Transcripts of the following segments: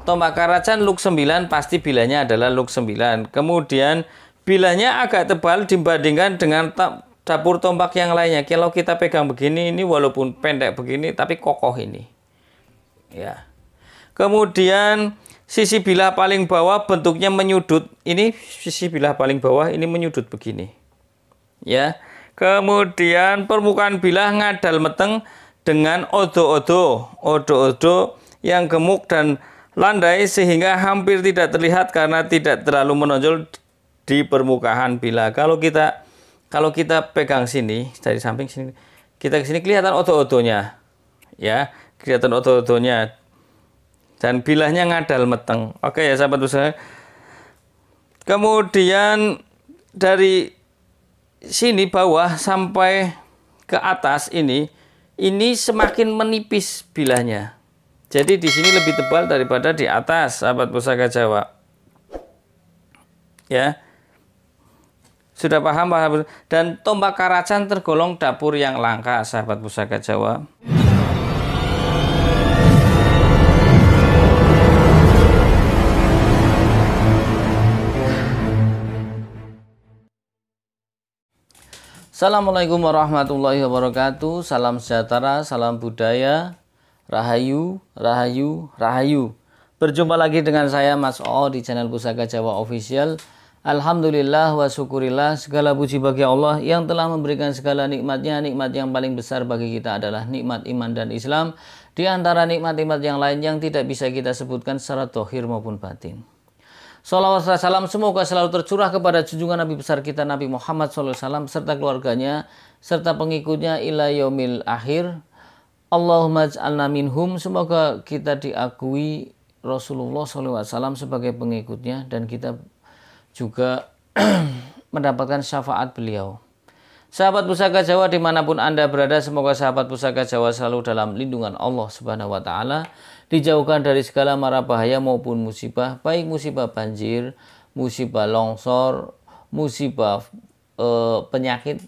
Tombak karajan luk 9 pasti bilanya adalah luk 9. Kemudian bilanya agak tebal dibandingkan dengan dapur tombak yang lainnya. Kalau kita pegang begini, ini walaupun pendek begini tapi kokoh ini. Ya. Kemudian sisi bilah paling bawah bentuknya menyudut. Ini sisi bilah paling bawah ini menyudut begini. Ya. Kemudian permukaan bilah ngadal meteng dengan odo-odo yang gemuk dan landai sehingga hampir tidak terlihat karena tidak terlalu menonjol di permukaan bilah. Kalau kita pegang sini dari samping sini, kita ke sini kelihatan odo-odonya, ya, kelihatan odo-odonya dan bilahnya ngadal meteng. Oke ya sahabat usaha. Kemudian dari sini bawah sampai ke atas ini semakin menipis bilahnya. Jadi di sini lebih tebal daripada di atas, sahabat pusaka Jawa. Ya. Sudah paham, Pak? Dan tombak karajan tergolong dapur yang langka, sahabat pusaka Jawa. Assalamualaikum warahmatullahi wabarakatuh. Salam sejahtera, salam budaya. Rahayu, rahayu, rahayu. Berjumpa lagi dengan saya Mas O di channel Pusaka Jawa Official. Alhamdulillah wa syukurillah, segala puji bagi Allah yang telah memberikan segala nikmatnya. Nikmat yang paling besar bagi kita adalah nikmat iman dan Islam. Di antara nikmat-nikmat yang lain yang tidak bisa kita sebutkan secara dohir maupun batin. Salawat salam semoga selalu tercurah kepada junjungan Nabi besar kita Nabi Muhammad SAW serta keluarganya serta pengikutnya ila yaumil akhir. Allahumma ij'alna minhum, semoga kita diakui Rasulullah SAW sebagai pengikutnya dan kita juga mendapatkan syafaat beliau. Sahabat Pusaka Jawa dimanapun Anda berada, semoga sahabat Pusaka Jawa selalu dalam lindungan Allah Subhanahu wa Ta'ala, dijauhkan dari segala mara bahaya maupun musibah, baik musibah banjir, musibah longsor, musibah penyakit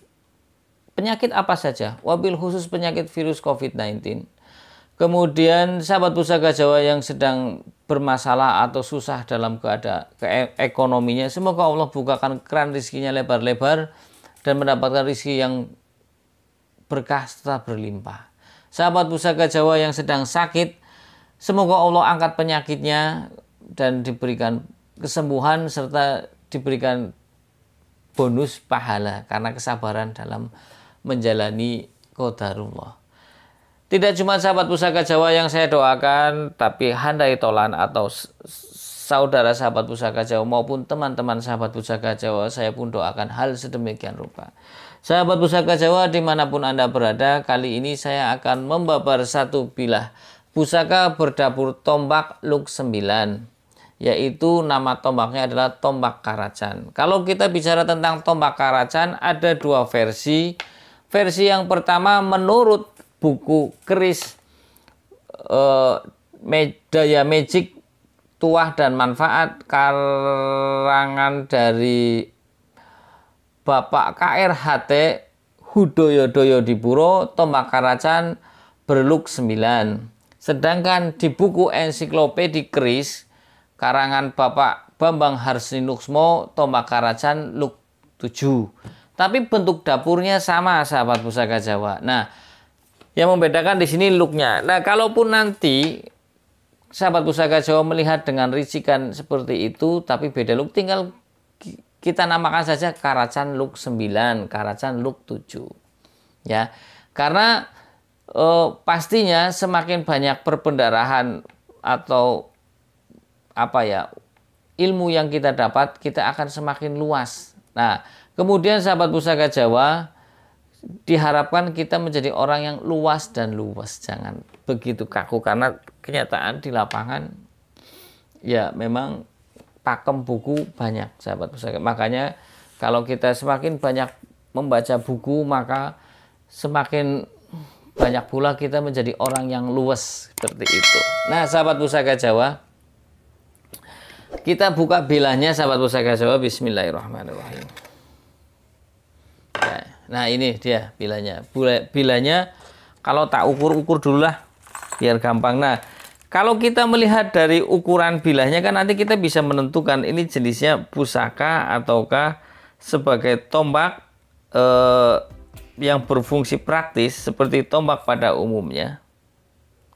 apa saja, wabil khusus penyakit virus COVID-19. Kemudian sahabat Pusaka Jawa yang sedang bermasalah atau susah dalam keadaan ekonominya, semoga Allah bukakan keran rezekinya lebar-lebar dan mendapatkan rezeki yang berkah serta berlimpah. Sahabat Pusaka Jawa yang sedang sakit, semoga Allah angkat penyakitnya dan diberikan kesembuhan serta diberikan bonus pahala karena kesabaran dalam menjalani qadarullah. Tidak cuma sahabat Pusaka Jawa yang saya doakan, tapi handai tolan atau saudara sahabat Pusaka Jawa maupun teman-teman sahabat Pusaka Jawa, saya pun doakan hal sedemikian rupa. Sahabat Pusaka Jawa dimanapun Anda berada, kali ini saya akan membabar satu bilah pusaka berdapur tombak luk 9, yaitu nama tombaknya adalah tombak karajan. Kalau kita bicara tentang tombak karajan, ada dua versi. Versi yang pertama menurut buku keris Daya Magic Tuah dan Manfaat karangan dari Bapak KRHT Hudoyo Dipuro, tombak karajan berluk 9. Sedangkan di buku ensiklopedi keris karangan Bapak Bambang Harsinuksmo, tombak karajan luk 7. Tapi bentuk dapurnya sama sahabat Pusaka Jawa. Nah, yang membedakan di sini luknya. Nah, kalaupun nanti sahabat Pusaka Jawa melihat dengan ricikan seperti itu, tapi beda luk, tinggal kita namakan saja karajan luk 9, karajan luk 7. Ya, karena pastinya semakin banyak perpendarahan atau ilmu yang kita dapat, kita akan semakin luas. Nah, kemudian sahabat Pusaka Jawa diharapkan kita menjadi orang yang luas dan luas, jangan begitu kaku, karena kenyataan di lapangan ya memang pakem buku banyak sahabat Pusaka. Makanya kalau kita semakin banyak membaca buku, maka semakin banyak pula kita menjadi orang yang luas seperti itu. Nah sahabat Pusaka Jawa, kita buka bilahnya sahabat Pusaka Jawa. Bismillahirrahmanirrahim. Nah ini dia bilahnya. Bilahnya kalau tak ukur-ukur dulu lah biar gampang. Nah Kalau kita melihat dari ukuran bilahnya kan nanti kita bisa menentukan ini jenisnya pusaka ataukah sebagai tombak yang berfungsi praktis seperti tombak pada umumnya.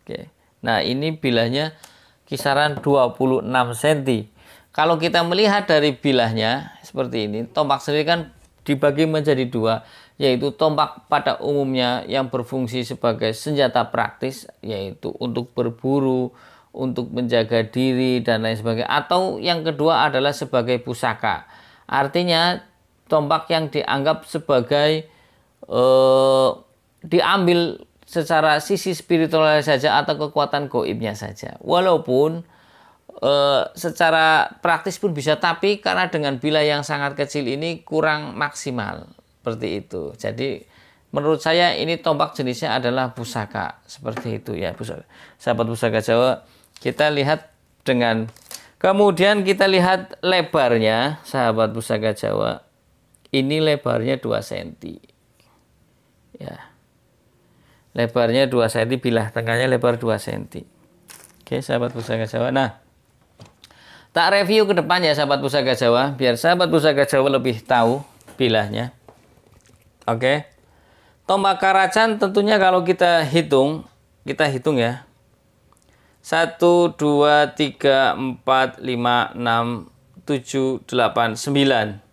Oke. Nah, ini bilahnya kisaran 26 cm. Kalau kita melihat dari bilahnya seperti ini, tombak sendiri kan dibagi menjadi dua, yaitu tombak pada umumnya yang berfungsi sebagai senjata praktis, yaitu untuk berburu, untuk menjaga diri dan lain sebagainya, atau yang kedua adalah sebagai pusaka. Artinya tombak yang dianggap sebagai diambil secara sisi spiritual saja atau kekuatan goibnya saja. Walaupun secara praktis pun bisa, tapi karena dengan bilah yang sangat kecil ini kurang maksimal seperti itu. Jadi menurut saya ini tombak jenisnya adalah pusaka seperti itu ya, pusaka. Sahabat Pusaka Jawa, kita lihat dengan kemudian kita lihat lebarnya, sahabat Pusaka Jawa. Ini lebarnya 2 cm. Ya. Lebarnya 2 cm, bilah tengahnya lebar 2 cm. Oke, sahabat Pusaka Jawa. Nah, tak review ke depan ya sahabat Pusaka Jawa, biar sahabat Pusaka Jawa lebih tahu bilahnya. Oke. Tombak Karajan tentunya kalau kita hitung ya. 1, 2, 3, 4, 5, 6, 7, 8, 9.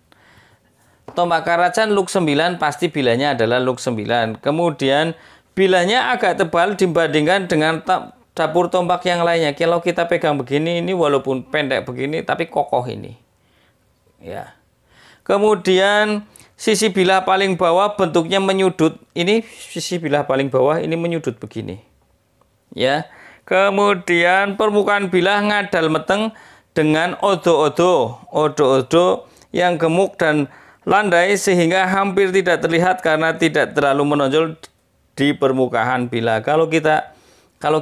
Tombak Karajan luk 9 pasti bilahnya adalah luk 9. Kemudian bilahnya agak tebal dibandingkan dengan dapur tombak yang lainnya. Kalau kita pegang begini, ini walaupun pendek begini tapi kokoh ini. Ya. Kemudian sisi bilah paling bawah bentuknya menyudut. Ini sisi bilah paling bawah ini menyudut begini. Ya. Kemudian permukaan bilah ngadal meteng dengan odo-odo yang gemuk dan landai sehingga hampir tidak terlihat karena tidak terlalu menonjol di permukaan bilah. Kalau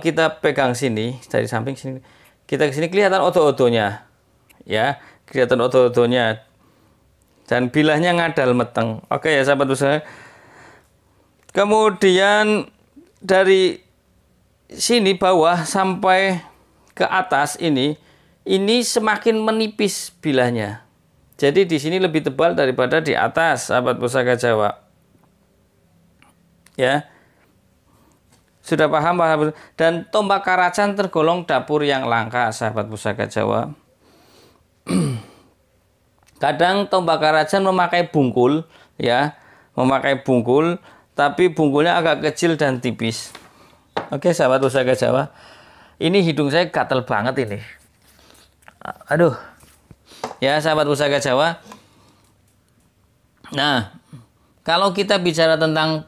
kita pegang sini dari samping sini, kita ke sini kelihatan odo-odonya, ya, kelihatan odo-odonya, dan bilahnya ngadal meteng. Oke ya sahabat usaha. Kemudian dari sini bawah sampai ke atas ini semakin menipis bilahnya. Jadi di sini lebih tebal daripada di atas, sahabat Pusaka Jawa. Ya. Sudah paham? Dan tombak Karajan tergolong dapur yang langka, sahabat Pusaka Jawa. Kadang tombak Karajan memakai bungkul, ya, tapi bungkulnya agak kecil dan tipis. Oke, sahabat Pusaka Jawa. Ini hidung saya gatel banget ini. Aduh. Ya, sahabat Pusaka Jawa. Nah, kalau kita bicara tentang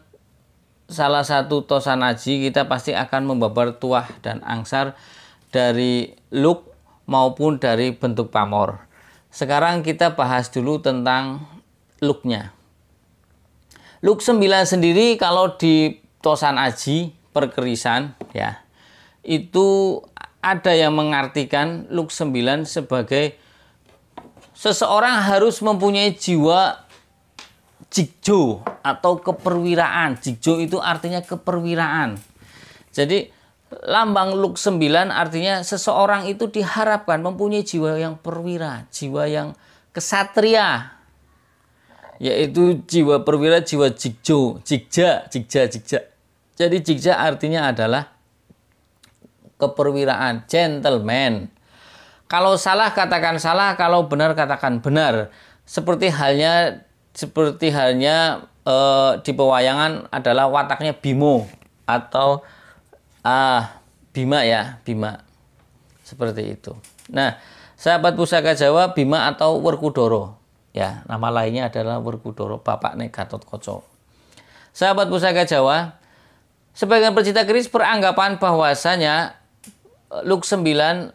salah satu tosan aji, kita pasti akan membabar tuah dan angsar dari luk maupun dari bentuk pamor. Sekarang kita bahas dulu tentang luknya. Luk 9 sendiri kalau di tosan aji perkerisan ya, itu ada yang mengartikan luk 9 sebagai seseorang harus mempunyai jiwa jigjo atau keperwiraan. Jigjo itu artinya keperwiraan. Jadi lambang luk 9 artinya seseorang itu diharapkan mempunyai jiwa yang perwira, jiwa yang kesatria, yaitu jiwa perwira, jiwa jigjo, jigja. Jadi jigja artinya adalah keperwiraan, gentleman. Kalau salah katakan salah, kalau benar katakan benar. Seperti halnya di pewayangan adalah wataknya Bimo atau Bima ya, Bima. Seperti itu. Nah, sahabat Pusaka Jawa, Bima atau Werkudara. Ya, nama lainnya adalah Werkudara, bapaknya Gatotkaca. Sahabat Pusaka Jawa, sebagian pecinta keris beranggapan bahwasanya luk 9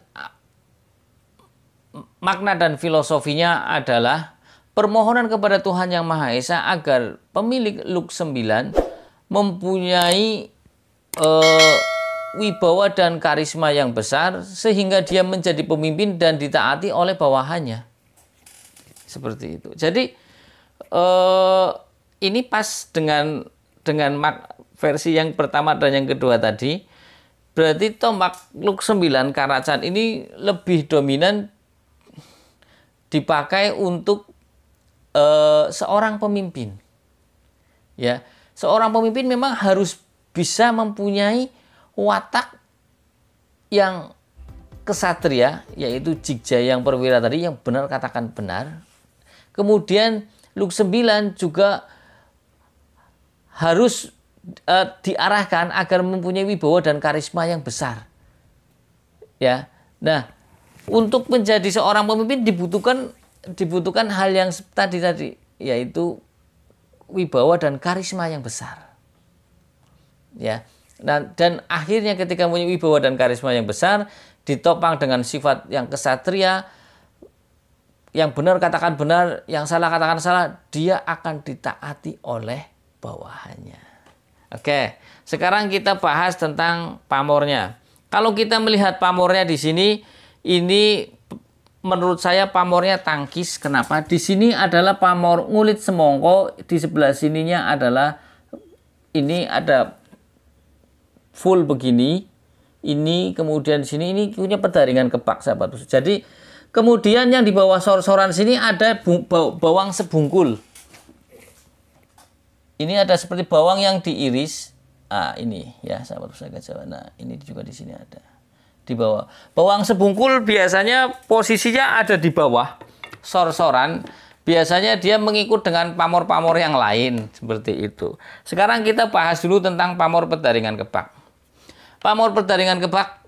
makna dan filosofinya adalah permohonan kepada Tuhan Yang Maha Esa agar pemilik luk 9 mempunyai wibawa dan karisma yang besar sehingga dia menjadi pemimpin dan ditaati oleh bawahannya. Seperti itu. Jadi ini pas dengan versi yang pertama dan yang kedua tadi. berarti tombak luk 9 Karacan ini lebih dominan dipakai untuk seorang pemimpin. Ya, seorang pemimpin memang harus bisa mempunyai watak yang kesatria, yaitu Jigja yang perwira tadi, yang benar katakan benar. Kemudian luk 9 juga harus diarahkan agar mempunyai wibawa dan karisma yang besar. Ya. Nah, untuk menjadi seorang pemimpin dibutuhkan hal yang tadi, yaitu wibawa dan karisma yang besar. Ya. Dan akhirnya ketika mempunyai wibawa dan karisma yang besar, ditopang dengan sifat yang kesatria, yang benar katakan benar, yang salah katakan salah, dia akan ditaati oleh bawahannya. Oke, sekarang kita bahas tentang pamornya. Kalau kita melihat pamornya di sini, ini menurut saya pamornya tangkis. Kenapa? Di sini adalah pamor ngulit semongko, di sebelah sininya adalah ini ada full begini. Ini kemudian di sini ini punya pedaringan kepak, sahabat. Jadi kemudian yang di bawah sor-soran sini ada bawang sebungkul. Ini ada seperti bawang yang diiris. Ini ya, sahabat Pusaka Jawa. Nah, ini juga di sini ada. Di bawah. Bawang sebungkul biasanya posisinya ada di bawah sor-soran. Biasanya dia mengikut dengan pamor-pamor yang lain seperti itu. Sekarang kita bahas dulu tentang pamor pedaringan kepak. Pamor pedaringan kepak,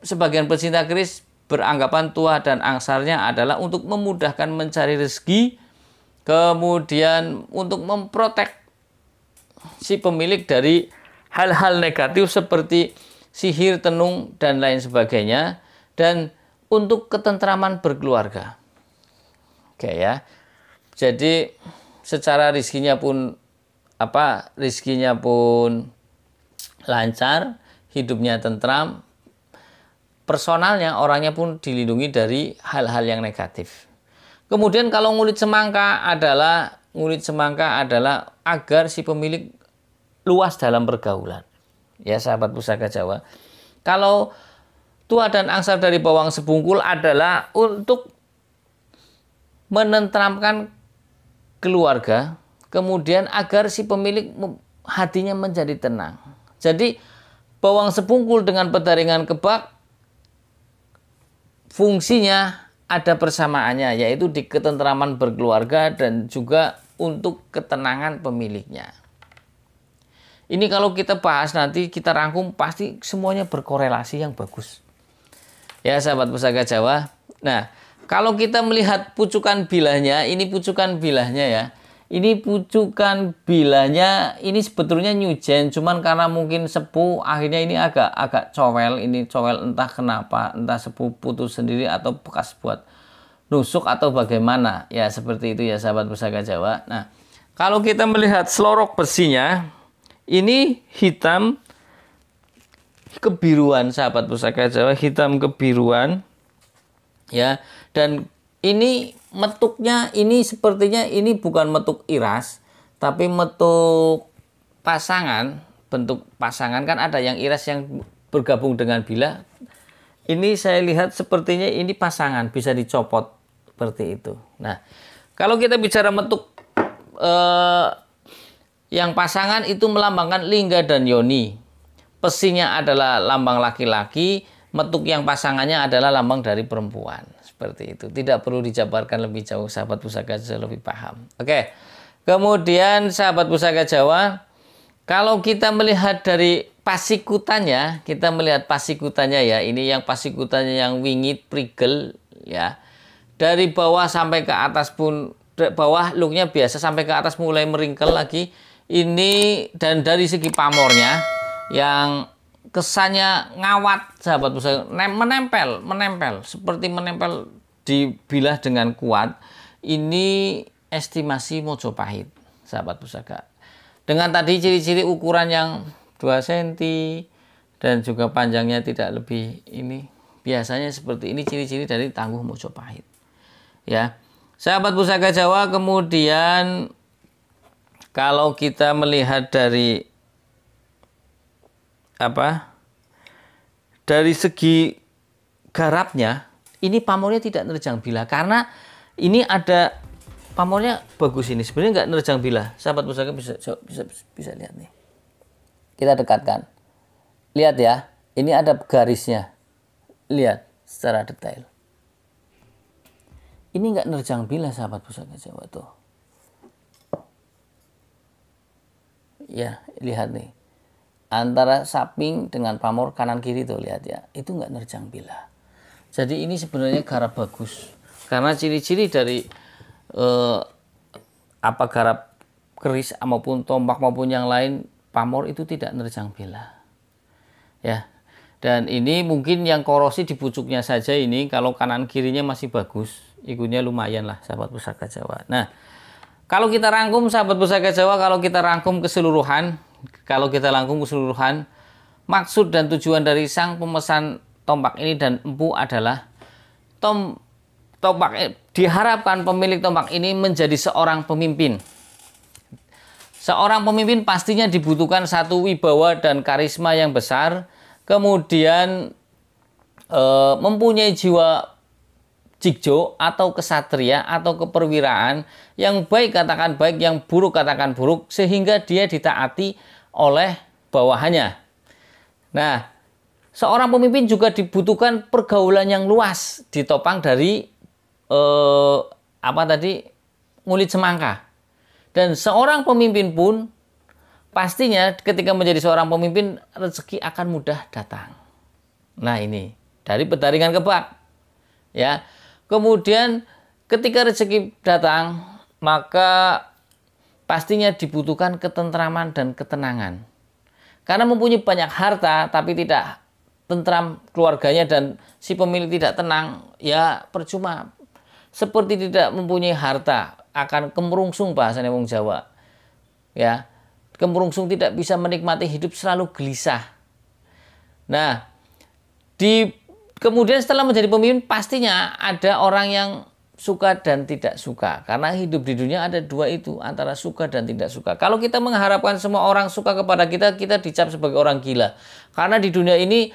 sebagian pecinta keris beranggapan tuah dan angsarnya adalah untuk memudahkan mencari rezeki, kemudian untuk memprotek si pemilik dari hal-hal negatif seperti sihir, tenung, dan lain sebagainya, dan untuk ketentraman berkeluarga. Oke ya. Jadi secara rizkinya pun lancar, hidupnya tentram, personalnya, orangnya pun dilindungi dari hal-hal yang negatif. Kemudian kalau ngulit semangka adalah agar si pemilik luas dalam pergaulan. Ya, sahabat Pusaka Jawa. Kalau tuah dan angsar dari bawang sebungkul adalah untuk menenteramkan keluarga, kemudian agar si pemilik hatinya menjadi tenang. Jadi bawang sebungkul dengan pedaringan kebak fungsinya ada persamaannya, yaitu di ketentraman berkeluarga dan juga untuk ketenangan pemiliknya. Ini kalau kita bahas nanti, kita rangkum, pasti semuanya berkorelasi yang bagus. Ya, sahabat Pusaka Jawa. Nah, kalau kita melihat pucukan bilahnya, ini pucukan bilahnya ya. Ini pucukan bilahnya, ini sebetulnya nyujen, cuman karena mungkin sepuh, akhirnya ini agak cowel. Ini cowel entah kenapa, entah sepuh putus sendiri atau bekas buat nusuk atau bagaimana. Ya, seperti itu ya, sahabat Pusaka Jawa. Nah, kalau kita melihat selorok besinya, ini hitam kebiruan, sahabat Pusaka Jawa, hitam kebiruan ya. Dan ini metuknya, ini sepertinya ini bukan metuk iras, tapi metuk pasangan. Bentuk pasangan kan ada yang iras yang bergabung dengan bilah. Ini saya lihat sepertinya ini pasangan, bisa dicopot seperti itu. Nah, kalau kita bicara metuk yang pasangan itu melambangkan lingga dan yoni. Pesinya adalah lambang laki-laki, metuk yang pasangannya adalah lambang dari perempuan. Seperti itu. Tidak perlu dijabarkan lebih jauh, sahabat Pusaka Jawa lebih paham. Oke. Kemudian sahabat Pusaka Jawa, kalau kita melihat dari pasikutannya, ya. Ini yang pasikutannya yang wingit, prigel ya. Dari bawah sampai ke atas pun, bawah looknya biasa, sampai ke atas mulai meringkel lagi. Ini dan dari segi pamornya yang kesannya ngawat, sahabat Pusaka, menempel seperti menempel di bilah dengan kuat. Ini estimasi Mojopahit, sahabat Pusaka. Dengan tadi ciri-ciri ukuran yang 2 cm dan juga panjangnya tidak lebih ini. Biasanya seperti ini ciri-ciri dari Tangguh Mojopahit. Ya. Sahabat Pusaka Jawa, kemudian kalau kita melihat dari dari segi garapnya, ini pamornya tidak nerjang bila, karena ini ada pamornya bagus ini. Sebenarnya nggak nerjang bila. Sahabat pusaka bisa lihat nih. Kita dekatkan. Lihat ya, ini ada garisnya. Lihat secara detail. Ini nggak nerjang bila, sahabat pusaka Jawa tuh. Ya, lihat nih. Antara samping dengan pamor kanan kiri tuh, lihat ya. Itu nggak nerjang bila. Jadi ini sebenarnya garap bagus. Karena ciri-ciri dari garap keris maupun tombak maupun yang lain, pamor itu tidak nerjang bila. Ya. Dan ini mungkin yang korosi di pucuknya saja ini, kalau kanan kirinya masih bagus, ikunya lumayan lah sahabat pusaka Jawa. Nah, kalau kita rangkum sahabat pusaka Jawa, kalau kita rangkum keseluruhan, maksud dan tujuan dari sang pemesan tombak ini dan empu adalah tombak diharapkan pemilik tombak ini menjadi seorang pemimpin. Seorang pemimpin pastinya dibutuhkan satu wibawa dan karisma yang besar, kemudian mempunyai jiwa jigjo atau kesatria atau keperwiraan, yang baik katakan baik, yang buruk katakan buruk, sehingga dia ditaati oleh bawahannya. Nah, seorang pemimpin juga dibutuhkan pergaulan yang luas, ditopang dari ngulit semangka. Dan seorang pemimpin pun pastinya ketika menjadi seorang pemimpin, rezeki akan mudah datang. Nah, ini dari petaringan kebak. Ya. Kemudian ketika rezeki datang, maka pastinya dibutuhkan ketentraman dan ketenangan. Karena mempunyai banyak harta tapi tidak tentram keluarganya dan si pemilik tidak tenang, ya percuma. Seperti tidak mempunyai harta, akan kemerungsung bahasanya wong Jawa. Ya. Kemerungsung, tidak bisa menikmati hidup, selalu gelisah. Nah, kemudian setelah menjadi pemimpin, pastinya ada orang yang suka dan tidak suka. Karena hidup di dunia ada dua itu, antara suka dan tidak suka. Kalau kita mengharapkan semua orang suka kepada kita, kita dicap sebagai orang gila. Karena di dunia ini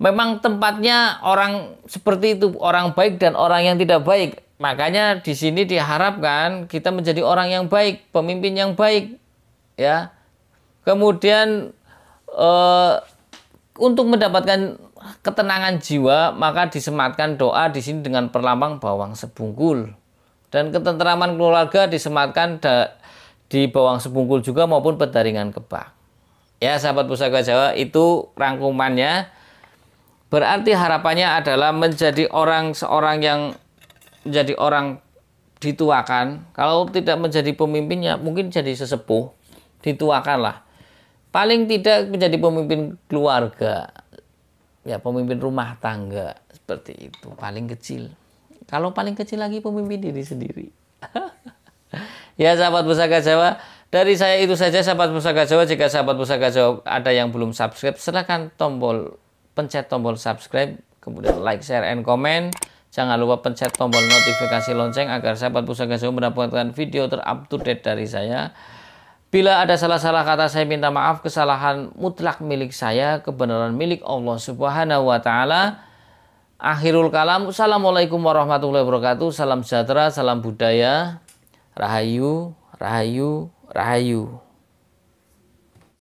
memang tempatnya orang seperti itu, orang baik dan orang yang tidak baik. Makanya di sini diharapkan kita menjadi orang yang baik, pemimpin yang baik. Ya, kemudian untuk mendapatkan ketenangan jiwa, maka disematkan doa di sini dengan perlambang bawang sebungkul, dan ketentraman keluarga disematkan di bawang sebungkul juga maupun petaringan kebak. Ya, sahabat pusaka Jawa, itu rangkumannya. Berarti harapannya adalah menjadi seorang yang menjadi orang dituakan. Kalau tidak menjadi pemimpinnya, mungkin jadi sesepuh. Dituakanlah, paling tidak menjadi pemimpin keluarga, ya pemimpin rumah tangga, seperti itu, paling kecil. Kalau paling kecil lagi, pemimpin diri sendiri. Ya sahabat pusaka Jawa, dari saya itu saja sahabat pusaka Jawa. Jika sahabat pusaka Jawa ada yang belum subscribe, silahkan pencet tombol subscribe, kemudian like, share, and comment. Jangan lupa pencet tombol notifikasi lonceng agar sahabat pusaka Jawa mendapatkan video terupdate dari saya. Bila ada salah-salah kata, saya minta maaf. Kesalahan mutlak milik saya, kebenaran milik Allah Subhanahu wa Ta'ala. Akhirul kalam. Assalamualaikum warahmatullahi wabarakatuh. Salam sejahtera, salam budaya. Rahayu, rahayu, rahayu.